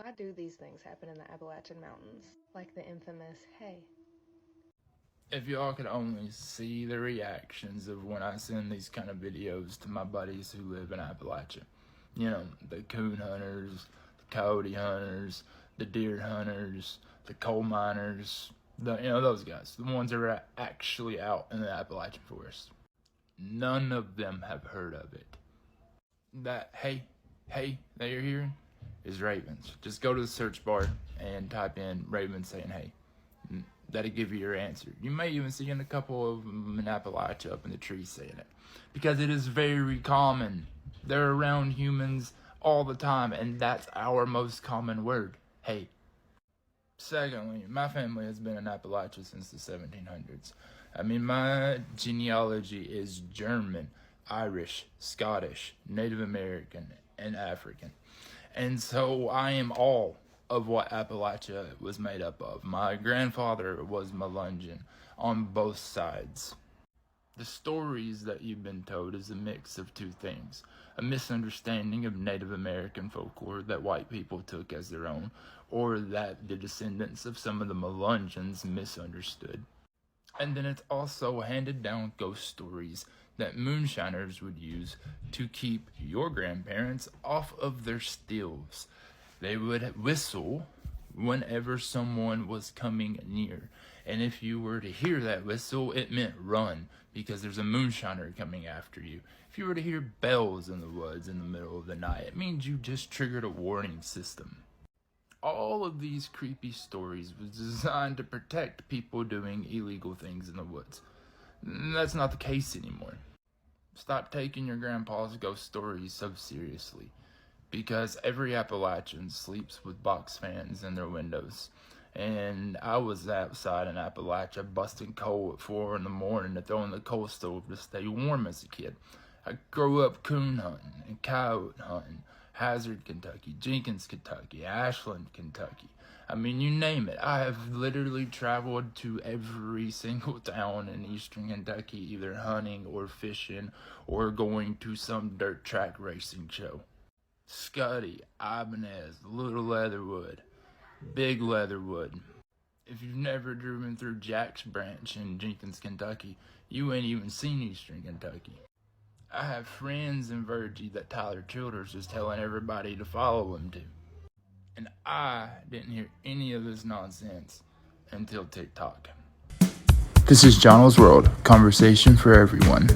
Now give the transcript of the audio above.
Why do these things happen in the Appalachian Mountains? Like the infamous, hey. If y'all could only see the reactions of when I send these kind of videos to my buddies who live in Appalachia. You know, the coon hunters, the coyote hunters, the deer hunters, the coal miners, those guys, the ones that are actually out in the Appalachian forest. None of them have heard of it. That hey that you're hearing is ravens. Just go to the search bar and type in ravens saying hey. That'll give you your answer. You may even see a couple of them in Appalachia up in the trees saying it. Because it is very common. They're around humans all the time, and that's our most common word. Hey. Secondly, my family has been in Appalachia since the 1700s. I mean, my genealogy is German, Irish, Scottish, Native American, and African. And so I am all of what Appalachia was made up of. My grandfather was Melungeon on both sides. The stories that you've been told is a mix of two things. A misunderstanding of Native American folklore that white people took as their own, or that the descendants of some of the Melungeons misunderstood. And then it's also handed down ghost stories that moonshiners would use to keep your grandparents off of their stills. They would whistle whenever someone was coming near. And if you were to hear that whistle, it meant run, because there's a moonshiner coming after you. If you were to hear bells in the woods in the middle of the night, it means you just triggered a warning system. All of these creepy stories was designed to protect people doing illegal things in the woods. That's not the case anymore. Stop taking your grandpa's ghost stories so seriously. Because every Appalachian sleeps with box fans in their windows. And I was outside in Appalachia busting coal at 4 in the morning to throw in the coal stove to stay warm as a kid. I grew up coon hunting and coyote hunting. Hazard, Kentucky, Jenkins, Kentucky, Ashland, Kentucky. I mean, you name it. I have literally traveled to every single town in eastern Kentucky, either hunting or fishing or going to some dirt track racing show. Scuddy, Ibanez, Little Leatherwood, Big Leatherwood. If you've never driven through Jack's Branch in Jenkins, Kentucky, you ain't even seen eastern Kentucky. I have friends in Virgie that Tyler Childers is telling everybody to follow him to. And I didn't hear any of this nonsense until TikTok. This is John's World, conversation for everyone.